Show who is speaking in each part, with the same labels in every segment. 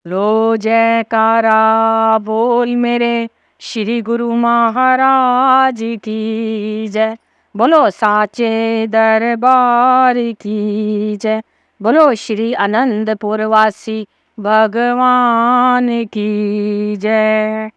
Speaker 1: लो जयकारा बोल मेरे श्री गुरु महाराज की जय। बोलो साचे दरबार की जय। बोलो श्री आनंदपुर वासी भगवान की जय।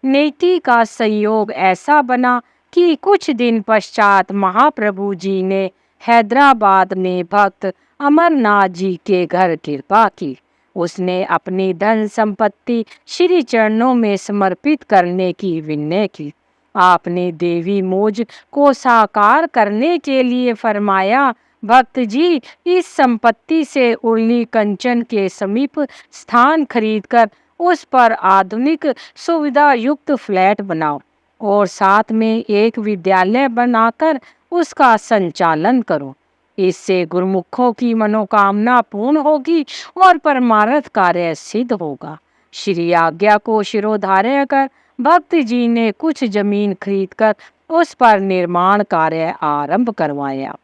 Speaker 1: नीति का संयोग ऐसा बना कि कुछ दिन पश्चात महाप्रभु जी ने हैदराबाद में भक्त अमरनाथ जी के घर कृपा की। उसने अपनी धन संपत्ति श्री चरणों में समर्पित करने की विनय की। आपने देवी मोज को साकार करने के लिए फरमाया, भक्त जी इस संपत्ति से उर्ली कंचन के समीप स्थान खरीदकर उस पर आधुनिक सुविधा युक्त फ्लैट बनाओ और साथ में एक विद्यालय बनाकर उसका संचालन करो। इससे गुरुमुखों की मनोकामना पूर्ण होगी और परमार्थ कार्य सिद्ध होगा। श्री आज्ञा को शिरोधार्य कर भक्त जी ने कुछ जमीन खरीदकर उस पर निर्माण कार्य आरंभ करवाया।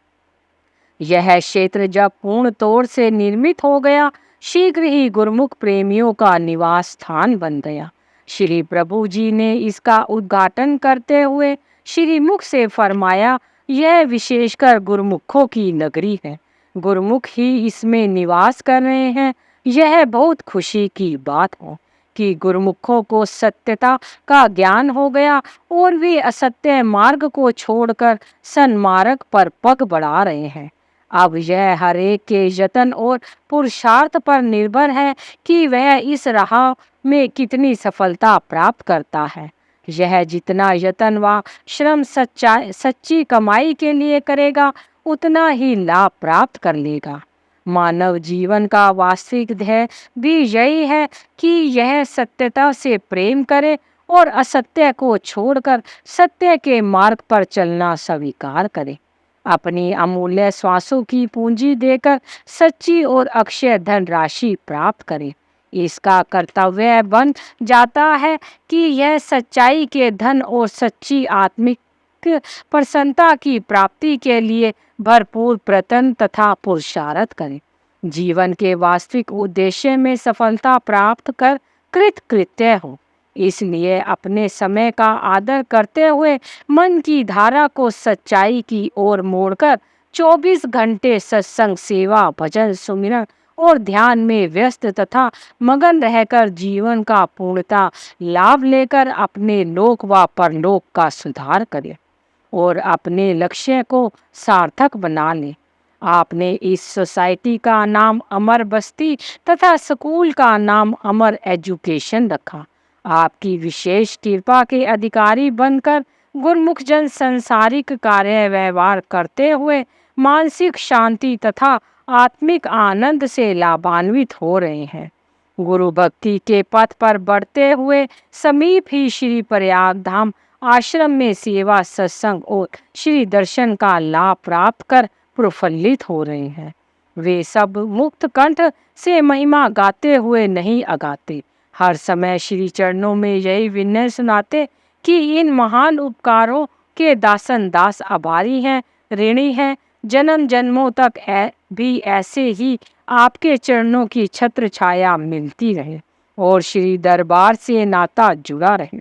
Speaker 1: यह क्षेत्र जब पूर्ण तौर से निर्मित हो गया, शीघ्र ही गुरुमुख प्रेमियों का निवास स्थान बन गया। श्री प्रभु जी ने इसका उद्घाटन करते हुए श्री मुख से फरमाया, यह विशेषकर गुरुमुखों की नगरी है। गुरुमुख ही इसमें निवास कर रहे हैं। यह बहुत खुशी की बात है कि गुरुमुखों को सत्यता का ज्ञान हो गया और वे असत्य मार्ग को छोड़कर सन्मार्ग पर पग बढ़ा रहे हैं। अब यह हर एक के यत्न और पुरुषार्थ पर निर्भर है कि वह इस राह में कितनी सफलता प्राप्त करता है। यह जितना यत्न व श्रम सच्ची कमाई के लिए करेगा, उतना ही लाभ प्राप्त कर लेगा। मानव जीवन का वास्तविक ध्येय भी यही है कि यह सत्यता से प्रेम करे और असत्य को छोड़कर सत्य के मार्ग पर चलना स्वीकार करे। अपनी अमूल्य श्वासों की पूंजी देकर सच्ची और अक्षय धन राशि प्राप्त करे। इसका कर्तव्य बन जाता है कि यह सच्चाई के धन और सच्ची आत्मिक प्रसन्नता की प्राप्ति के लिए भरपूर प्रयत्न तथा पुरुषार्थ करे। जीवन के वास्तविक उद्देश्य में सफलता प्राप्त कर कृतकृत्य हो। इसलिए अपने समय का आदर करते हुए मन की धारा को सच्चाई की ओर मोड़कर 24 घंटे सत्संग, सेवा, भजन, सुमिरन और ध्यान में व्यस्त तथा मगन रहकर जीवन का पूर्णता लाभ लेकर अपने लोक व परलोक का सुधार करे और अपने लक्ष्य को सार्थक बना ले। आपने इस सोसाइटी का नाम अमर बस्ती तथा स्कूल का नाम अमर एजुकेशन रखा। आपकी विशेष कृपा के अधिकारी बनकर गुरुमुख जन संसारिक कार्य व्यवहार करते हुए मानसिक शांति तथा आत्मिक आनंद से लाभान्वित हो रहे हैं। गुरु भक्ति के पथ पर बढ़ते हुए समीप ही श्री प्रयाग धाम आश्रम में सेवा, सत्संग और श्री दर्शन का लाभ प्राप्त कर प्रफुल्लित हो रहे हैं। वे सब मुक्त कंठ से महिमा गाते हुए नहीं अगाते, हर समय श्री चरणों में यही विनय सुनाते कि इन महान उपकारों के दासन दास आभारी हैं, ऋणी हैं। जन्म जन्मों तक भी ऐसे ही आपके चरणों की छत्र छाया मिलती रहे और श्री दरबार से नाता जुड़ा रहे।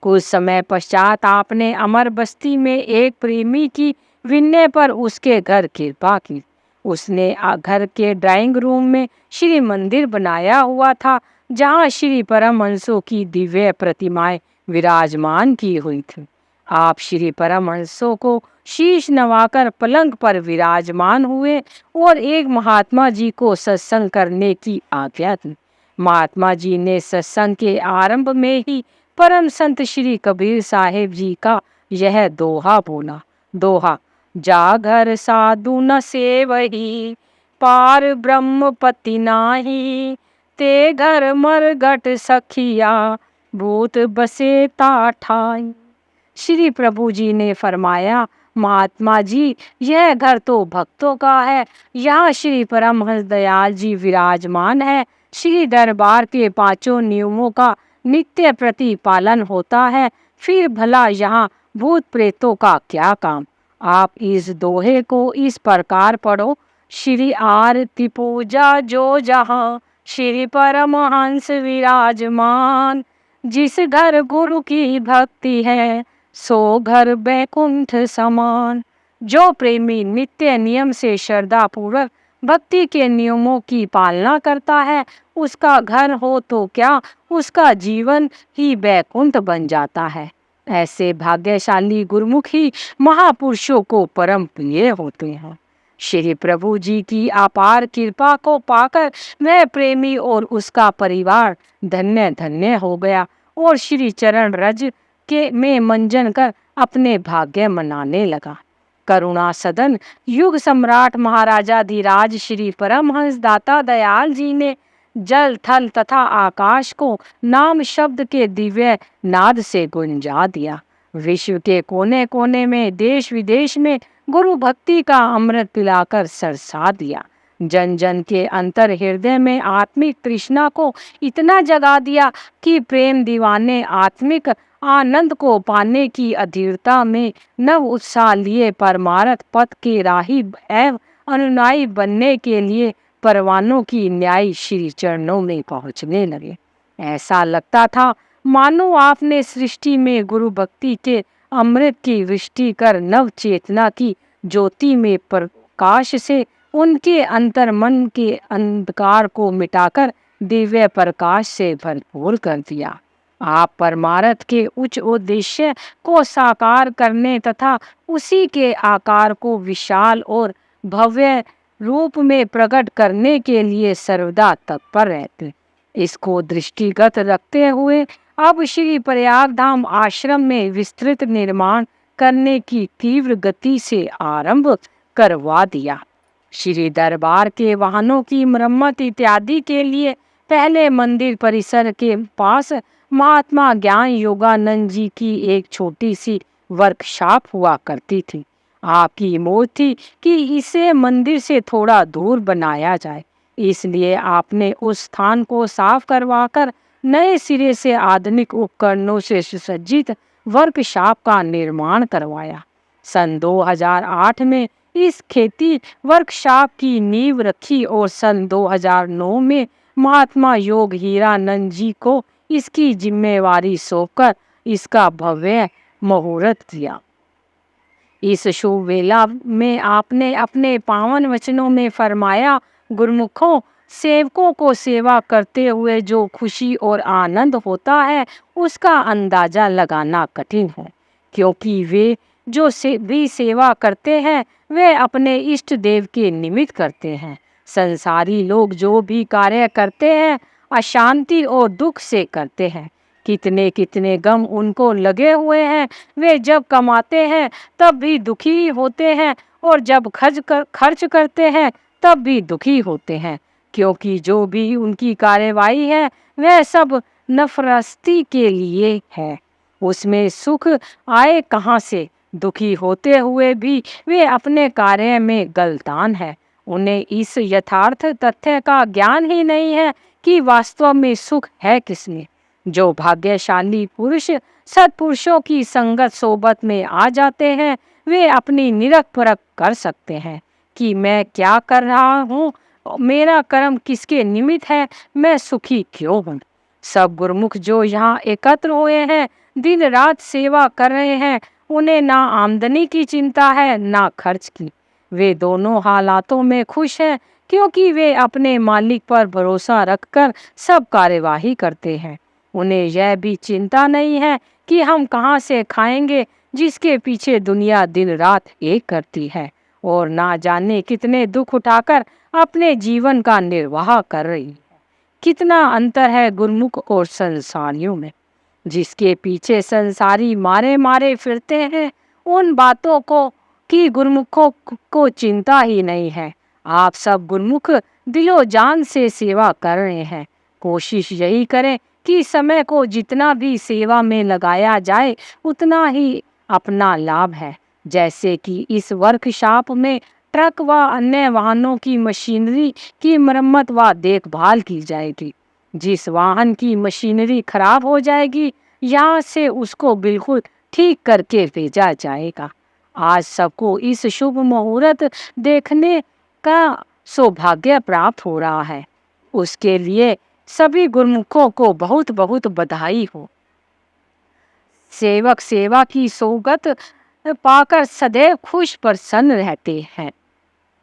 Speaker 1: कुछ समय पश्चात आपने अमर बस्ती में एक प्रेमी की विनय पर उसके घर कृपा की। उसने घर के ड्राइंग रूम में श्री मंदिर बनाया हुआ था, जहाँ श्री परमहंसों की दिव्य प्रतिमाएं विराजमान की हुई थी। आप श्री परमहंसों को शीश नवाकर पलंग पर विराजमान हुए और एक महात्मा जी को सत्संग करने की आज्ञा दी। महात्मा जी ने सत्संग के आरंभ में ही परम संत श्री कबीर साहेब जी का यह दोहा बोला। दोहा: जागर साधु न सेवही, पार ब्रह्म पति नाही, ते घर मरगट सखिया, भूत बसे ठाई। श्री प्रभु जी ने फरमाया, महात्मा जी यह घर तो भक्तों का है, यहाँ श्री परमहंस दयाल जी विराजमान है। श्री दरबार के 5 नियमों का नित्य प्रतिपालन होता है, फिर भला यहाँ भूत प्रेतों का क्या काम। आप इस दोहे को इस प्रकार पढ़ो: श्री आरती पूजा जो जहाँ, श्री परमहंस विराजमान। जिस घर गुरु की भक्ति है, सो घर बैकुंठ समान। जो प्रेमी नित्य नियम से श्रद्धा पूर्वक भक्ति के नियमों की पालना करता है, उसका घर हो तो क्या, उसका जीवन ही बैकुंठ बन जाता है। ऐसे भाग्यशाली गुरुमुख ही महापुरुषों को परम प्रिय होते हैं। श्री प्रभु जी की अपार कृपा को पाकर वह प्रेमी और उसका परिवार धन्य धन्य हो गया और श्री चरण रज के में मंजन कर अपने भाग्य मनाने लगा। करुणा सदन युग सम्राट महाराजाधिराज श्री परमहंस दाता दयाल जी ने जल थल तथा आकाश को नाम शब्द के दिव्य नाद से गुंजा दिया। विश्व के कोने कोने में, देश विदेश में गुरु भक्ति का अमृत पिलाकर सरसा दिया। जन जन के अंतर हृदय में आत्मिक तृष्णा को इतना जगा दिया कि प्रेम दीवाने आत्मिक आनंद को पाने की अधीरता में नव उत्साह लिए परमार्थ पथ के राही एवं अनुयायी बनने के लिए परवानों की न्याय श्री चरणों में पहुँचने लगे। ऐसा लगता था मानो आपने सृष्टि में गुरु भक्ति के अमृत की वृष्टि कर नव चेतना की ज्योति में प्रकाश से उनके अंतर मन के अंधकार को मिटाकर दिव्य प्रकाश से भरपूर कर दिया। आप परमार्थ के उच्च उद्देश्य को साकार करने तथा उसी के आकार को विशाल और भव्य रूप में प्रकट करने के लिए सर्वदा तत्पर रहते। इसको दृष्टिगत रखते हुए अब श्री प्रयाग धाम आश्रम में विस्तृत निर्माण करने की तीव्र गति से आरंभ करवा दिया। श्री दरबार के वाहनों की मरम्मत इत्यादि के लिए पहले मंदिर परिसर के पास महात्मा ज्ञान योगानंद जी की एक छोटी सी वर्कशॉप हुआ करती थी। आपकी मोह थी कि इसे मंदिर से थोड़ा दूर बनाया जाए, इसलिए आपने उस स्थान को साफ करवाकर नए सिरे से आधुनिक उपकरणों से सुसज्जित वर्कशॉप का निर्माण करवाया। सन 2008 में इस खेती वर्कशॉप की नींव रखी और सन 2009 में महात्मा योग हीरानंद जी को इसकी जिम्मेवारी सौंपकर इसका भव्य मुहूर्त दिया। इस शुभ वेला में आपने अपने पावन वचनों में फरमाया, गुरुमुखों, सेवकों को सेवा करते हुए जो खुशी और आनंद होता है उसका अंदाजा लगाना कठिन है, क्योंकि वे जो भी सेवा करते हैं वे अपने इष्ट देव के निमित्त करते हैं। संसारी लोग जो भी कार्य करते हैं अशांति और दुख से करते हैं। कितने कितने गम उनको लगे हुए हैं। वे जब कमाते हैं तब भी दुखी होते हैं और जब खर्च करते हैं तब भी दुखी होते हैं, क्योंकि जो भी उनकी कार्यवाही है वह सब नफरस्ती के लिए है। उसमें सुख आए कहाँ से? दुखी होते हुए भी वे अपने कार्य में गलतान है। उन्हें इस यथार्थ तथ्य का ज्ञान ही नहीं है कि वास्तव में सुख है किसमें। जो भाग्यशाली पुरुष सत्पुरुषों की संगत सोबत में आ जाते हैं वे अपनी निरख परख कर सकते हैं कि मैं क्या कर रहा हूँ, मेरा कर्म किसके निमित्त है, मैं सुखी क्यों हूँ। सब गुरुमुख जो यहाँ एकत्र हुए हैं दिन रात सेवा कर रहे हैं, उन्हें ना आमदनी की चिंता है ना खर्च की। वे दोनों हालातों में खुश हैं, क्योंकि वे अपने मालिक पर भरोसा रखकर सब कार्यवाही करते हैं। उन्हें यह भी चिंता नहीं है कि हम कहाँ से खाएंगे, जिसके पीछे दुनिया दिन रात एक करती है और ना जाने कितने दुख उठाकर अपने जीवन का निर्वाह कर रही है। कितना अंतर है गुरुमुख और संसारियों में। जिसके पीछे संसारी मारे मारे फिरते हैं उन बातों को कि गुरुमुखों को चिंता ही नहीं है। आप सब गुरुमुख दिलो जान से सेवा कर रहे हैं। कोशिश यही करें कि समय को जितना भी सेवा में लगाया जाए उतना ही अपना लाभ है। जैसे कि इस वर्कशॉप में ट्रक व अन्य वाहनों की मशीनरी की मरम्मत व देखभाल की जाएगी। जिस वाहन की मशीनरी खराब हो जाएगी यहाँ से उसको बिल्कुल ठीक करके भेजा जाएगा। आज सबको इस शुभ मुहूर्त देखने का सौभाग्य प्राप्त हो रहा है। उसके लिए सभी गुरुमुखों को बहुत बहुत बधाई हो। सेवक सेवा की सौगत पाकर सदैव खुश प्रसन्न रहते हैं।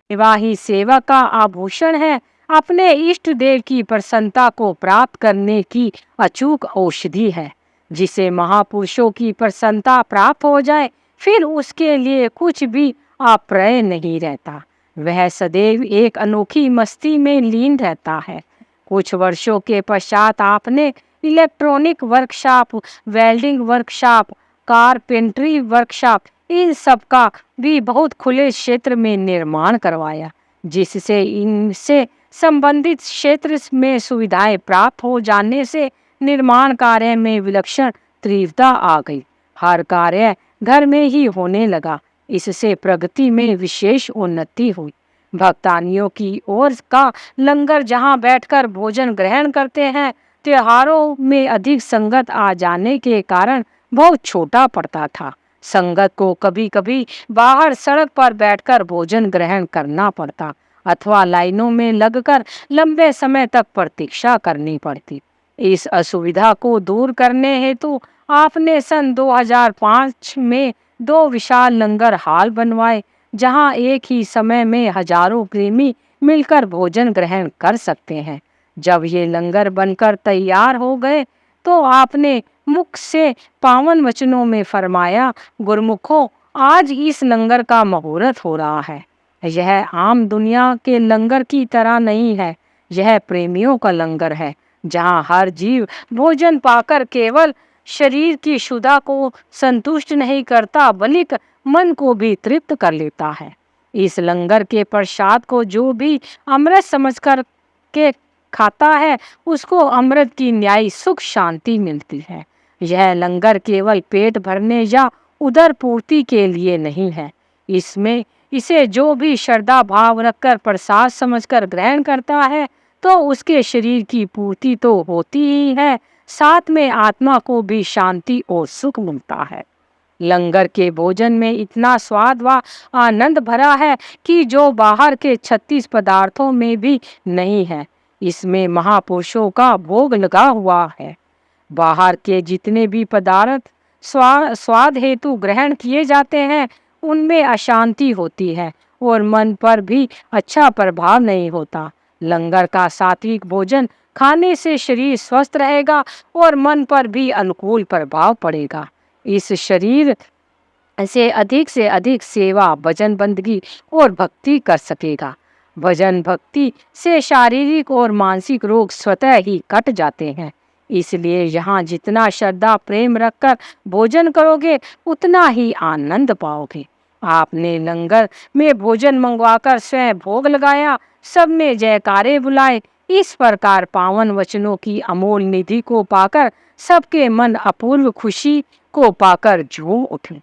Speaker 1: सेवा ही सेवा का आभूषण है। अपने इष्ट देव की प्रसन्नता को प्राप्त करने की अचूक औषधि है। जिसे महापुरुषों की प्रसन्नता प्राप्त हो जाए, फिर उसके लिए कुछ भी अप्रिय नहीं रहता। वह सदैव एक अनोखी मस्ती में लीन रहता है। कुछ वर्षों के पश्चात आपने electronic workshop, welding workshop, carpentry workshop, इन सब का भी बहुत खुले क्षेत्र में निर्माण करवाया, जिससे इनसे संबंधित क्षेत्र में सुविधाएं प्राप्त हो जाने से निर्माण कार्य में विलक्षण तीव्रता आ गई। हर कार्य घर में ही होने लगा। इससे प्रगति में विशेष उन्नति हुई। भक्तानियों की ओर का लंगर जहां बैठकर भोजन ग्रहण करते हैं, त्योहारों में अधिक संगत आ जाने के कारण बहुत छोटा पड़ता था। संगत को कभी कभी बाहर सड़क पर बैठकर भोजन ग्रहण करना पड़ता अथवा लाइनों में लगकर लंबे समय तक प्रतीक्षा करनी पड़ती। इस असुविधा को दूर करने हेतु आपने सन 2005 में 2 विशाल लंगर हाल बनवाए, जहां एक ही समय में हजारों प्रेमी मिलकर भोजन ग्रहण कर सकते हैं। जब ये लंगर बनकर तैयार हो गए तो आपने मुख से पावन वचनों में फरमाया, गुरुमुखों, आज इस लंगर का मुहूर्त हो रहा है। यह आम दुनिया के लंगर की तरह नहीं है। यह प्रेमियों का लंगर है, जहां हर जीव भोजन पाकर केवल शरीर की क्षुधा को संतुष्ट नहीं करता, बल्कि मन को भी तृप्त कर लेता है। इस लंगर के प्रसाद को जो भी अमृत समझकर के खाता है, उसको अमृत की न्यायी सुख शांति मिलती है। यह लंगर केवल पेट भरने या उदर पूर्ति के लिए नहीं है। इसे जो भी श्रद्धा भाव रखकर प्रसाद समझकर ग्रहण करता है, तो उसके शरीर की पूर्ति तो होती ही है, साथ में आत्मा को भी शांति और सुख मिलता है। लंगर के भोजन में इतना स्वाद व आनंद भरा है कि जो बाहर के 36 पदार्थों में भी नहीं है। इसमें महापुरुषों का भोग लगा हुआ है। बाहर के जितने भी पदार्थ स्वाद हेतु ग्रहण किए जाते हैं, उनमें अशांति होती है और मन पर भी अच्छा प्रभाव नहीं होता। लंगर का सात्विक भोजन खाने से शरीर स्वस्थ रहेगा और मन पर भी अनुकूल प्रभाव पड़ेगा। इस शरीर से अधिक सेवा, भजन, बंदगी और भक्ति कर सकेगा। भजन भक्ति से शारीरिक और मानसिक रोग स्वतः ही कट जाते हैं। इसलिए यहाँ जितना श्रद्धा प्रेम रखकर भोजन करोगे, उतना ही आनंद पाओगे। आपने लंगर में भोजन मंगवाकर स्वयं भोग लगाया, सबने जयकारे बुलाए। इस प्रकार पावन वचनों की अमोल निधि को पाकर सबके मन अपूर्व खुशी को पाकर झूम उठे।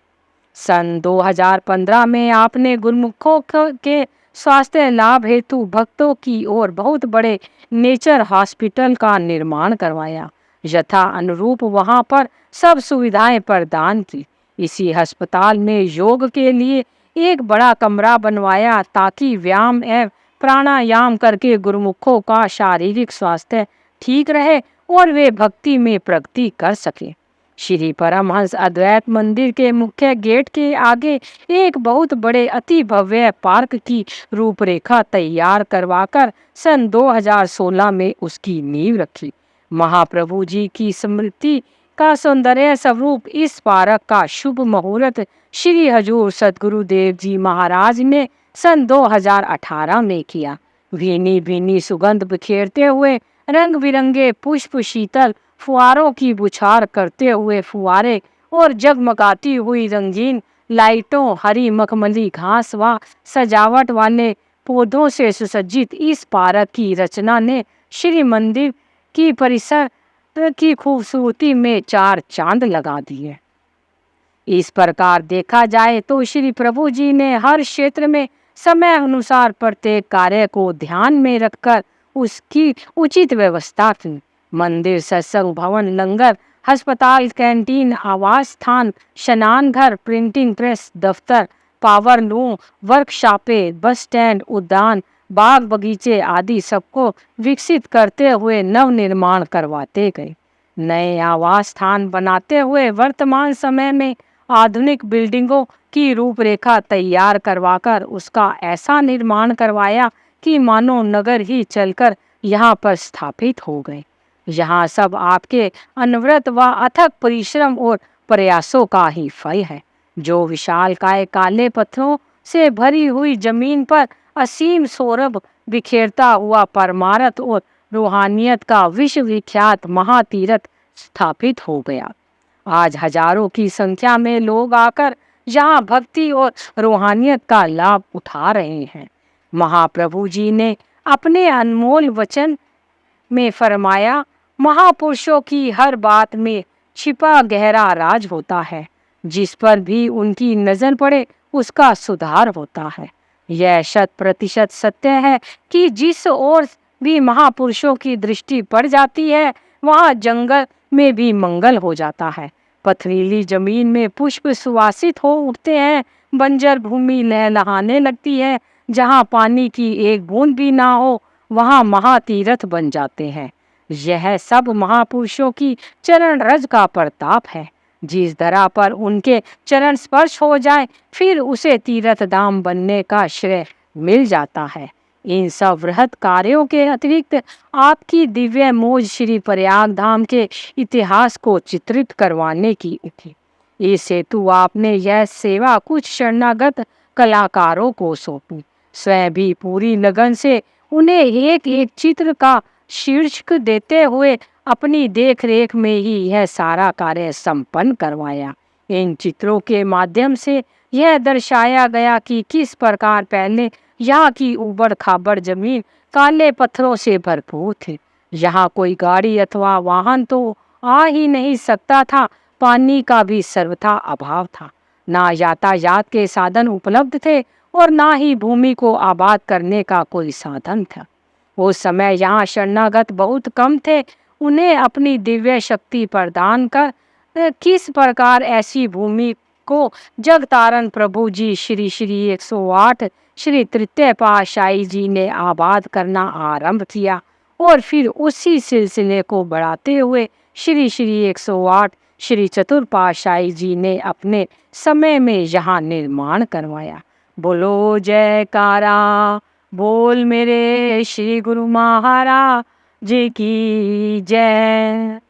Speaker 1: सन 2015 में आपने गुरुमुखों के स्वास्थ्य लाभ हेतु भक्तों की ओर बहुत बड़े नेचर हॉस्पिटल का निर्माण करवाया। यथा अनुरूप वहां पर सब सुविधाएं प्रदान की। इसी अस्पताल में योग के लिए एक बड़ा कमरा बनवाया, ताकि व्यायाम एवं प्राणायाम करके गुरुमुखों का शारीरिक स्वास्थ्य ठीक रहे और वे भक्ति में प्रगति कर सके। श्री परमहंस अद्वैत मंदिर के मुख्य गेट के आगे एक बहुत बड़े अति भव्य पार्क की रूपरेखा तैयार करवाकर सन 2016 में उसकी नींव रखी। महाप्रभु जी की स्मृति का सौंदर्य स्वरूप इस पार्क का शुभ मुहूर्त श्री हजूर सद्गुरुदेव जी महाराज ने सन 2018 में किया। भीनी भीनी सुगंध बिखेरते हुए रंग बिरंगे पुष्प, शीतल फुआरों की बुछार करते हुए फुआरे और जगमगाती हुई रंगीन लाइटों, हरी मखमली घास व सजावट वाले पौधों से सुसज्जित इस पार्क की रचना ने श्री मंदिर की परिसर की खूबसूरती में 4 चांद लगा दिए। इस प्रकार देखा जाए तो श्री प्रभु जी ने हर क्षेत्र में समय अनुसार प्रत्येक कार्य को ध्यान में रखकर उसकी उचित व्यवस्था की। मंदिर, सत्संग भवन, लंगर, अस्पताल, कैंटीन, आवास स्थान, स्नान घर, प्रिंटिंग प्रेस, दफ्तर, पावर लूम, वर्कशॉपें, बस स्टैंड, उद्यान, बाग बगीचे आदि सबको विकसित करते हुए नव निर्माण करवाते गए। नए आवास स्थान बनाते हुए वर्तमान समय में आधुनिक बिल्डिंगों की रूपरेखा तैयार करवाकर उसका ऐसा निर्माण करवाया कि मानो नगर ही चलकर यहाँ पर स्थापित हो गए। यहाँ सब आपके अनवरत व अथक परिश्रम और प्रयासों का ही फल है। जो विशालकाय काले पत्थरों से भरी हुई जमीन पर असीम सौरभ बिखेरता हुआ परमारथ और रूहानियत का विश्वविख्यात महातीरथ स्थापित हो गया। आज हजारों की संख्या में लोग आकर यहाँ भक्ति और रूहानियत का लाभ उठा रहे हैं। महाप्रभु जी ने अपने अनमोल वचन में फरमाया, महापुरुषों की हर बात में छिपा गहरा राज होता है, जिस पर भी उनकी नजर पड़े उसका सुधार होता है। यह 100% सत्य है कि जिस ओर भी महापुरुषों की दृष्टि पड़ जाती है वहाँ जंगल में भी मंगल हो जाता है। पथरीली जमीन में पुष्प सुवासित हो उठते हैं, बंजर भूमि लहलहाने लगती है, जहाँ पानी की एक बूंद भी ना हो वहाँ महातीर्थ बन जाते हैं। यह सब महापुरुषों की चरण रज का प्रताप है। जिस धरा पर उनके चरण स्पर्श हो जाए फिर उसे तीर्थ धाम बनने का श्रेय मिल जाता है। इन सब वृहत कार्यों के अतिरिक्त आपकी दिव्य मौज श्री प्रयाग धाम के इतिहास को चित्रित करवाने की थी। इस हेतु आपने यह सेवा कुछ शरणागत कलाकारों को सौंपी। स्वयं भी पूरी लगन से उन्हें एक एक चित्र का शीर्षक देते हुए अपनी देखरेख में ही यह सारा कार्य संपन्न करवाया। इन चित्रों के माध्यम से यह दर्शाया गया कि किस प्रकार पहले यहाँ की उबड़ खाबड़ जमीन काले पत्थरों से भरपूर थी। यहाँ कोई गाड़ी अथवा वाहन तो आ ही नहीं सकता था। पानी का भी सर्वथा अभाव था। ना यातायात के साधन उपलब्ध थे और ना ही भूमि को आबाद करने का कोई साधन था। उस समय यहाँ शरणागत बहुत कम थे। उन्हें अपनी दिव्य शक्ति प्रदान कर किस प्रकार ऐसी भूमि को जगतारण प्रभु जी श्री श्री 108 श्री तृतीय पातशाही जी ने आबाद करना आरंभ किया और फिर उसी सिलसिले को बढ़ाते हुए श्री श्री 108 श्री चतुर पातशाही जी ने अपने समय में यहाँ निर्माण करवाया। बोलो जयकारा बोल मेरे श्री गुरु महाराज जी की जय।